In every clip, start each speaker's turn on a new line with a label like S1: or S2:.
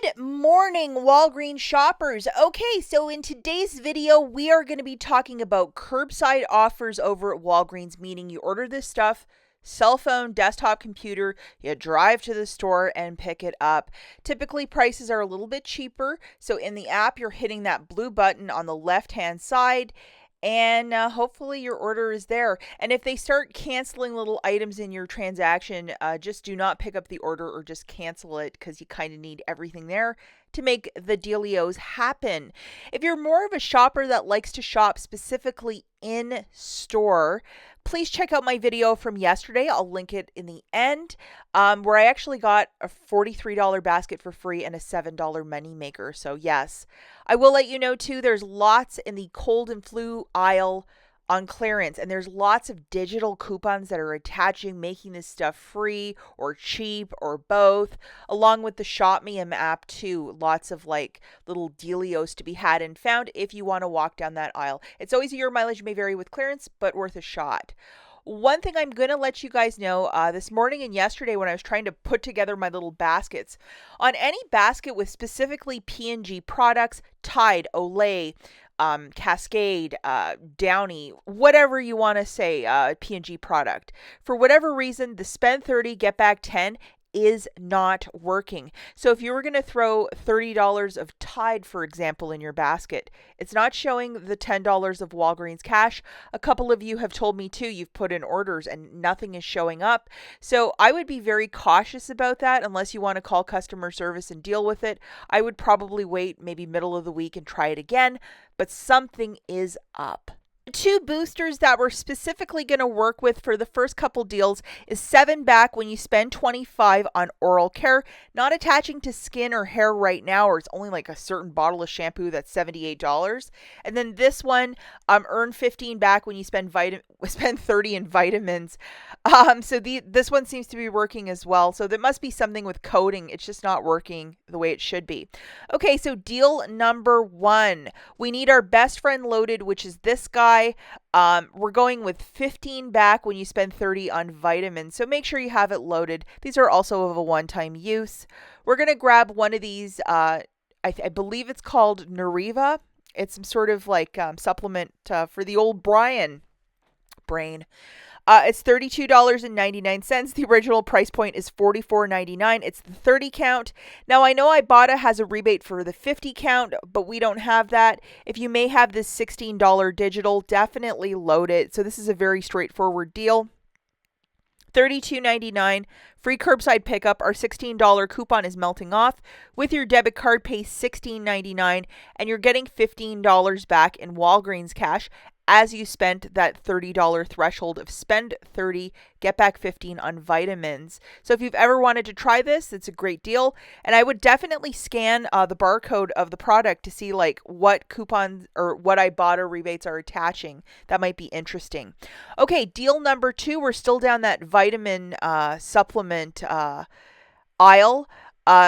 S1: Good morning, Walgreens shoppers. Okay, so in today's video, we are going to be talking about curbside offers over at Walgreens, meaning you order this stuff, cell phone, desktop computer, you drive to the store and pick it up. Typically, prices are a little bit cheaper. So in the app, you're hitting that blue button on the left-hand side, and hopefully your order is there. And if they start canceling little items in your transaction, just do not pick up the order or just cancel it, because you kind of need everything there to make the dealios happen. If you're more of a shopper that likes to shop specifically in store, please check out my video from yesterday. I'll link it in the end, where I actually got a $43 basket for free and a $7 money maker. So yes, I will let you know too, there's lots in the cold and flu aisle on clearance, and there's lots of digital coupons that are attaching, making this stuff free or cheap or both, along with the Shop Me app too. Lots of like little dealios to be had and found if you want to walk down that aisle. It's always your mileage may vary with clearance, but worth a shot. One thing I'm going to let you guys know, this morning and yesterday when I was trying to put together my little baskets, on any basket with specifically P&G products, Tide, Olay, Cascade, Downy, whatever you want to say, P&G product. For whatever reason, the spend 30, get back 10 is not working. So if you were going to throw $30 of Tide, for example, in your basket, it's not showing the $10 of Walgreens cash. A couple of you have told me too, you've put in orders and nothing is showing up. So I would be very cautious about that unless you want to call customer service and deal with it. I would probably wait maybe middle of the week and try it again, but something is up. Two boosters that we're specifically going to work with for the first couple deals is 7 back when you spend 25 on oral care, not attaching to skin or hair right now, or it's only like a certain bottle of shampoo that's $78. And then this one, earn 15 back when you spend 30 in vitamins. So this one seems to be working as well. So there must be something with coding. It's just not working the way it should be. Okay, so deal number 1. We need our best friend loaded, which is this guy. We're going with 15 back when you spend 30 on vitamins. So make sure you have it loaded. These are also of a one-time use. We're going to grab one of these. I believe it's called Nereva. It's some sort of like supplement for the old brain. It's $32.99. The original price point is $44.99. It's the 30 count. Now, I know IBOTTA has a rebate for the 50 count, but we don't have that. If you may have this $16 digital, definitely load it. So this is a very straightforward deal. $32.99, free curbside pickup. Our $16 coupon is melting off. With your debit card, pay $16.99, and you're getting $15 back in Walgreens cash as you spent that $30 threshold of spend 30, get back 15 on vitamins. So if you've ever wanted to try this, it's a great deal. And I would definitely scan the barcode of the product to see like what coupons or what IBOTTA rebates are attaching. That might be interesting. Okay, deal number 2. We're still down that vitamin supplement aisle.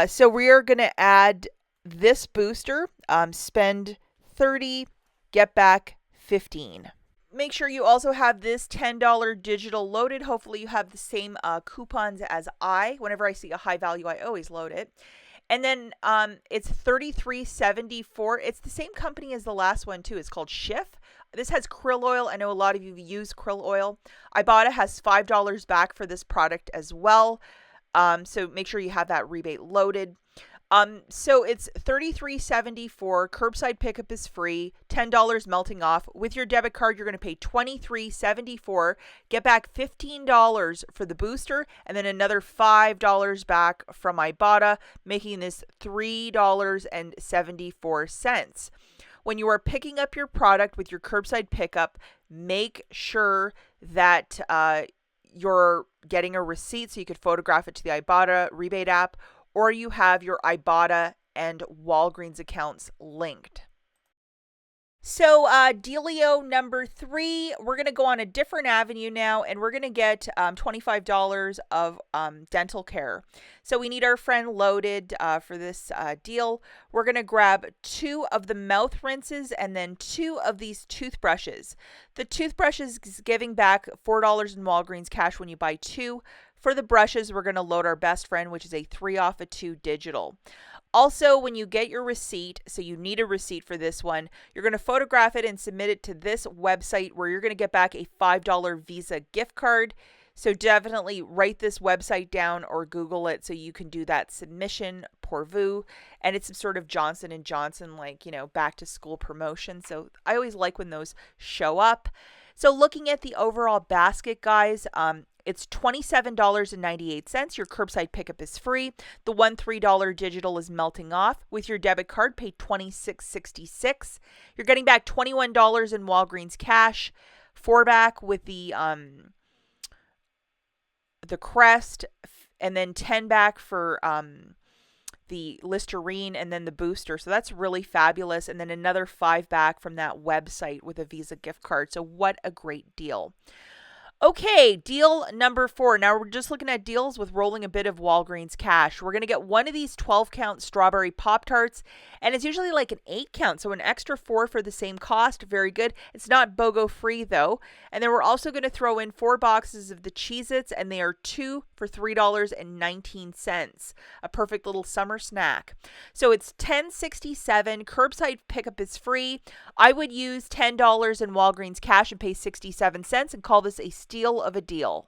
S1: So we are going to add this booster, spend 30, get back 15. Make sure you also have this $10 digital loaded. Hopefully you have the same coupons as I. Whenever I see a high value, I always load it. And then it's $33.74. It's the same company as the last one too. It's called Schiff. This has krill oil. I know a lot of you use krill oil. IBOTTA has $5 back for this product as well. So make sure you have that rebate loaded. So it's $33.74. Curbside pickup is free. $10 melting off. With your debit card, you're going to pay $23.74. Get back $15 for the booster, and then another $5 back from IBOTTA, making this $3.74. When you are picking up your product with your curbside pickup, make sure that you're getting a receipt so you could photograph it to the IBOTTA rebate app, or you have your IBOTTA and Walgreens accounts linked. So dealio number 3, we're going to go on a different avenue now, and we're going to get $25 of dental care. So we need our friend loaded for this deal. We're going to grab 2 of the mouth rinses and then 2 of these toothbrushes. The toothbrush is giving back $4 in Walgreens cash when you buy 2. For the brushes, we're going to load our best friend, which is a 3 off of 2 digital. Also, when you get your receipt, so you need a receipt for this one, you're going to photograph it and submit it to this website where you're going to get back a $5 Visa gift card. So definitely write this website down or Google it so you can do that submission pour vous. And it's some sort of Johnson & Johnson, like, back to school promotion. So I always like when those show up. So looking at the overall basket, guys, it's $27.98. Your curbside pickup is free. The one $3 digital is melting off. With your debit card, pay $26.66. You're getting back $21 in Walgreens cash, 4 back with the Crest, and then 10 back for the Listerine and then the booster. So that's really fabulous. And then another 5 back from that website with a Visa gift card. So what a great deal. Okay, deal number 4. Now we're just looking at deals with rolling a bit of Walgreens cash. We're going to get one of these 12-count strawberry Pop-Tarts, and it's usually like an 8-count, so an extra 4 for the same cost. Very good. It's not BOGO free though. And then we're also going to throw in 4 boxes of the Cheez-Its, and they are 2 for $3.19. A perfect little summer snack. So it's $10.67. Curbside pickup is free. I would use $10 in Walgreens cash and pay 67 cents and call this a steal of a deal.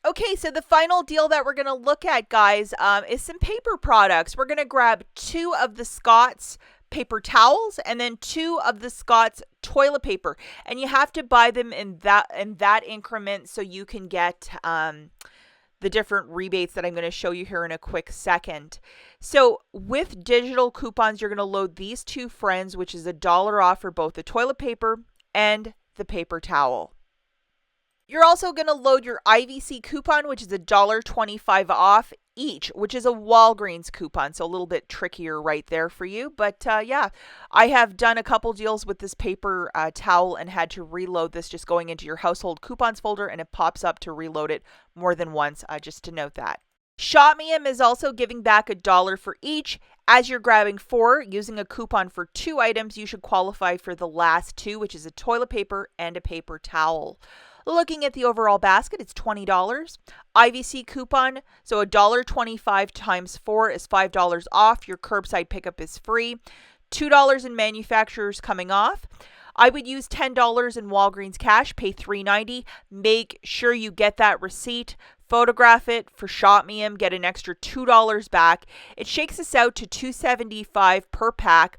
S1: Okay, so the final deal that we're going to look at, guys, is some paper products. We're going to grab 2 of the Scott's paper towels and then 2 of the Scott's toilet paper. And you have to buy them in that increment so you can get the different rebates that I'm going to show you here in a quick second. So with digital coupons, you're going to load these 2 friends, which is $1 off for both the toilet paper and the paper towel. You're also going to load your IVC coupon, which is $1.25 off each, which is a Walgreens coupon. So a little bit trickier right there for you. But yeah, I have done a couple deals with this paper towel and had to reload this just going into your household coupons folder, and it pops up to reload it more than once, just to note that. Shopmium is also giving back $1 for each. As you're grabbing 4 using a coupon for 2 items, you should qualify for the last 2, which is a toilet paper and a paper towel. Looking at the overall basket, it's $20. IVC coupon, so $1.25 times 4 is $5 off. Your curbside pickup is free. $2 in manufacturers coming off. I would use $10 in Walgreens cash, pay $3.90. Make sure you get that receipt. Photograph it for Shopmium, get an extra $2 back. It shakes us out to $2.75 per pack.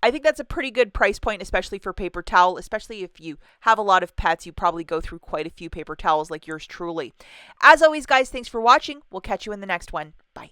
S1: I think that's a pretty good price point, especially for paper towel, especially if you have a lot of pets. You probably go through quite a few paper towels like yours truly. As always, guys, thanks for watching. We'll catch you in the next one. Bye.